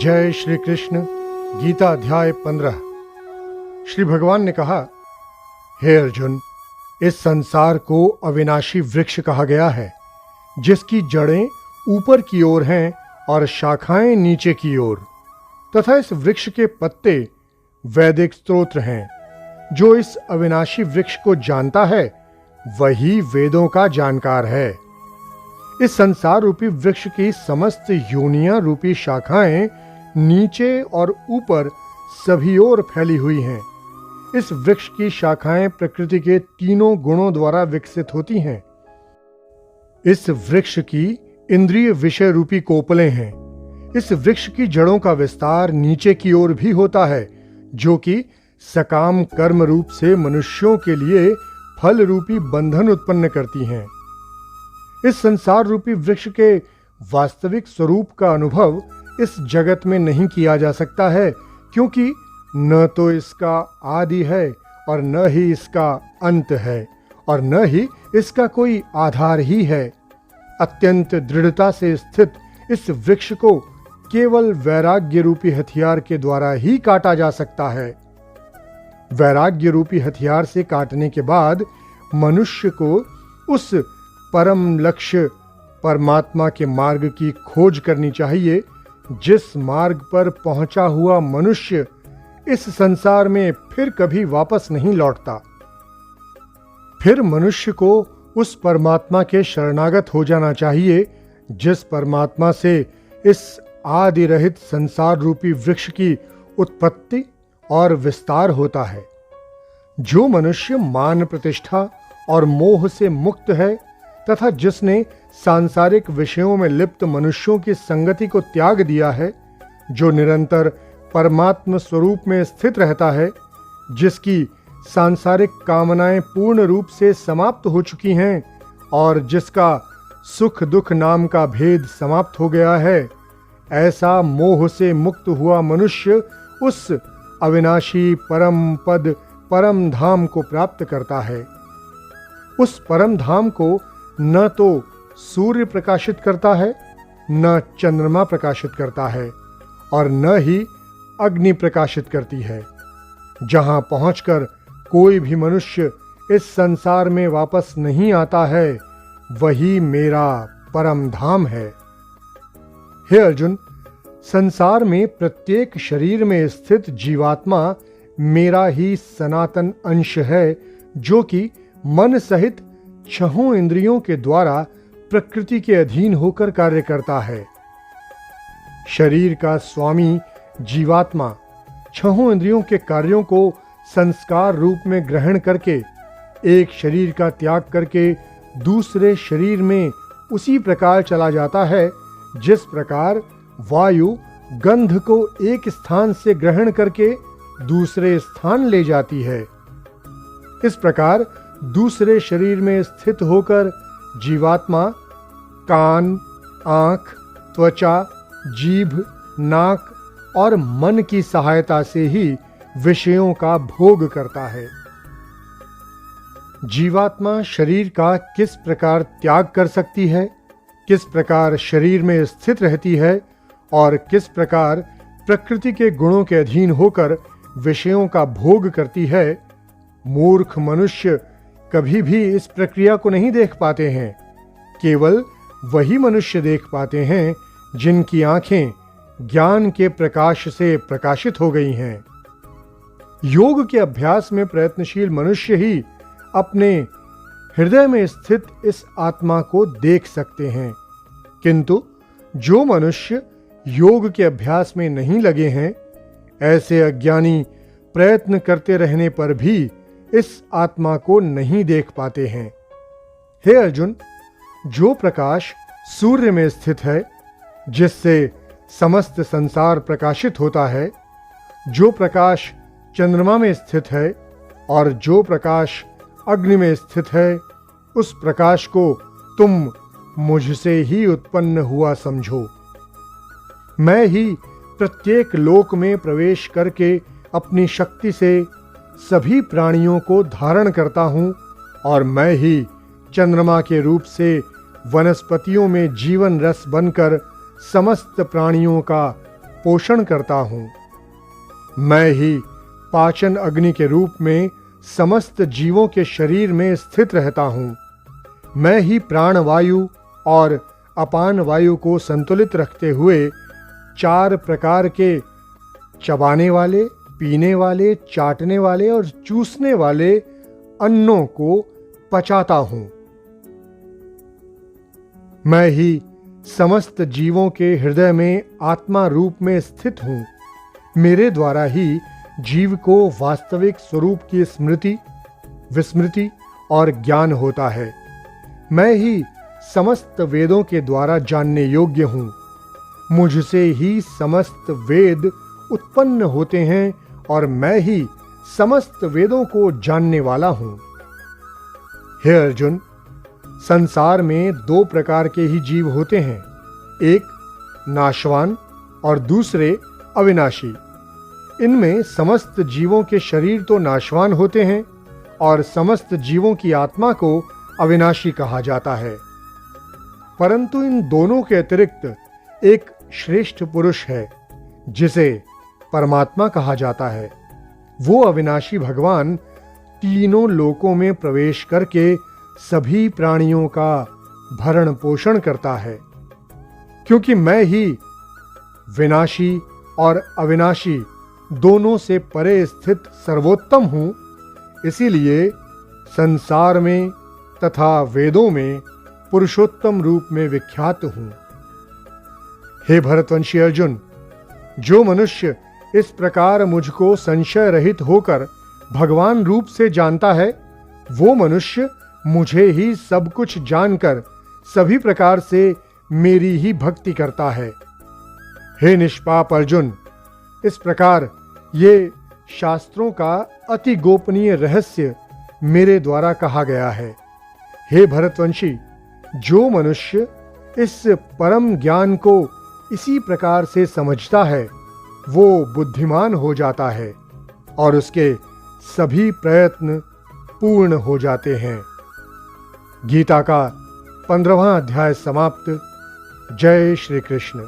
जय श्री कृष्ण। गीता अध्याय 15। श्री भगवान ने कहा, हे अर्जुन, इस संसार को अविनाशी वृक्ष कहा गया है, जिसकी जड़ें ऊपर की ओर हैं और शाखाएं नीचे की ओर, तथा इस वृक्ष के पत्ते वैदिक स्तोत्र हैं। जो इस अविनाशी वृक्ष को जानता है वही वेदों का जानकार है। इस संसार रूपी वृक्ष की समस्त योनियां रूपी शाखाएं नीचे और ऊपर सभी ओर फैली हुई हैं। इस वृक्ष की शाखाएं प्रकृति के तीनों गुणों द्वारा विकसित होती हैं। इस वृक्ष की इंद्रिय विषय रूपी कोपलें हैं। इस वृक्ष की जड़ों का विस्तार नीचे की ओर भी होता है, जो कि सकाम कर्म रूप से मनुष्यों के लिए फल रूपी बंधन उत्पन्न करती हैं। इस संसार रूपी वृक्ष के वास्तविक स्वरूप का अनुभव इस जगत में नहीं किया जा सकता है, क्योंकि न तो इसका आदि है और न ही इसका अंत है और न ही इसका कोई आधार ही है। अत्यंत दृढ़ता से स्थित इस वृक्ष को केवल वैराग्य रूपी हथियार के द्वारा ही काटा जा सकता है। वैराग्य रूपी हथियार से काटने के बाद मनुष्य को उस परम लक्ष्य परमात्मा के मार्ग की खोज करनी चाहिए, जिस मार्ग पर पहुंचा हुआ मनुष्य इस संसार में फिर कभी वापस नहीं लौटता। फिर मनुष्य को उस परमात्मा के शरणागत हो जाना चाहिए, जिस परमात्मा से इस आदि रहित संसार रूपी वृक्ष की उत्पत्ति और विस्तार होता है। जो मनुष्य मान प्रतिष्ठा और मोह से मुक्त है तथा जिसने सांसारिक विषयों में लिप्त मनुष्यों की संगति को त्याग दिया है, जो निरंतर परमात्म स्वरूप में स्थित रहता है, जिसकी सांसारिक कामनाएं पूर्ण रूप से समाप्त हो चुकी हैं और जिसका सुख दुख नाम का भेद समाप्त हो गया है, ऐसा मोह से मुक्त हुआ मनुष्य उस अविनाशी परम पद परम धाम को प्राप्त करता है। उस परम धाम को न तो सूर्य प्रकाशित करता है, न चंद्रमा प्रकाशित करता है और न ही अग्नि प्रकाशित करती है। जहां पहुंचकर कोई भी मनुष्य इस संसार में वापस नहीं आता है, वही मेरा परम धाम है। हे अर्जुन, संसार में प्रत्येक शरीर में स्थित जीवात्मा मेरा ही सनातन अंश है, जो कि मन सहित छहों इंद्रियों के द्वारा प्रकृति के अधीन होकर कार्य करता है। शरीर का स्वामी जीवात्मा छहों इंद्रियों के कार्यों को संस्कार रूप में ग्रहण करके एक शरीर का त्याग करके दूसरे शरीर में उसी प्रकार चला जाता है, जिस प्रकार वायु गंध को एक स्थान से ग्रहण करके दूसरे स्थान ले जाती है। इस प्रकार दूसरे शरीर में स्थित होकर जीवात्मा कान, आंख, त्वचा, जीभ, नाक और मन की सहायता से ही विषयों का भोग करता है। जीवात्मा शरीर का किस प्रकार त्याग कर सकती है, किस प्रकार शरीर में स्थित रहती है और किस प्रकार प्रकृति के गुणों के अधीन होकर विषयों का भोग करती है, मूर्ख मनुष्य कभी भी इस प्रक्रिया को नहीं देख पाते हैं। केवल वही मनुष्य देख पाते हैं जिनकी आंखें ज्ञान के प्रकाश से प्रकाशित हो गई हैं। योग के अभ्यास में प्रयत्नशील मनुष्य ही अपने हृदय में स्थित इस आत्मा को देख सकते हैं, किंतु जो मनुष्य योग के अभ्यास में नहीं लगे हैं, ऐसे अज्ञानी प्रयत्न करते रहने पर भी इस आत्मा को नहीं देख पाते हैं। हे अर्जुन, जो प्रकाश सूर्य में स्थित है, जिससे समस्त संसार प्रकाशित होता है, जो प्रकाश चंद्रमा में स्थित है और जो प्रकाश अग्नि में स्थित है, उस प्रकाश को तुम मुझसे ही उत्पन्न हुआ समझो। मैं ही प्रत्येक लोक में प्रवेश करके अपनी शक्ति से सभी प्राणियों को धारण करता हूँ और मैं ही चंद्रमा के रूप से वनस्पतियों में जीवन रस बनकर समस्त प्राणियों का पोषण करता हूँ। मैं ही पाचन अग्नि के रूप में समस्त जीवों के शरीर में स्थित रहता हूँ। मैं ही प्राण वायु और अपान वायु को संतुलित रखते हुए 4 प्रकार के चबाने वाले, पीने वाले, चाटने वाले और चूसने वाले अन्नों को पचाता हूँ। मैं ही समस्त जीवों के हृदय में आत्मा रूप में स्थित हूँ। मेरे द्वारा ही जीव को वास्तविक स्वरूप की स्मृति, विस्मृति और ज्ञान होता है। मैं ही समस्त वेदों के द्वारा जानने योग्य हूँ। मुझसे ही समस्त वेद उत्पन्न होते हैं और मैं ही समस्त वेदों को जानने वाला हूँ। हे अर्जुन, संसार में 2 प्रकार के ही जीव होते हैं, एक नाशवान और दूसरे अविनाशी। इनमें समस्त जीवों के शरीर तो नाशवान होते हैं और समस्त जीवों की आत्मा को अविनाशी कहा जाता है। परंतु इन दोनों के अतिरिक्त एक श्रेष्ठ पुरुष है जिसे परमात्मा कहा जाता है। वो अविनाशी भगवान तीनों लोकों में प्रवेश करके सभी प्राणियों का भरण पोषण करता है। क्योंकि मैं ही विनाशी और अविनाशी दोनों से परे स्थित सर्वोत्तम हूँ, इसीलिए संसार में तथा वेदों में पुरुषोत्तम रूप में विख्यात हूँ। हे भरतवंशी अर्जुन, जो मनुष्य इस प्रकार मुझको संशय रहित होकर भगवान रूप से जानता है, वो मनुष्य मुझे ही सब कुछ जानकर सभी प्रकार से मेरी ही भक्ति करता है। हे निष्पाप अर्जुन, इस प्रकार ये शास्त्रों का अति गोपनीय रहस्य मेरे द्वारा कहा गया है। हे भरतवंशी, जो मनुष्य इस परम ज्ञान को इसी प्रकार से समझता है, वो बुद्धिमान हो जाता है और उसके सभी प्रयत्न पूर्ण हो जाते हैं। गीता का 15वां अध्याय समाप्त। जय श्री कृष्ण।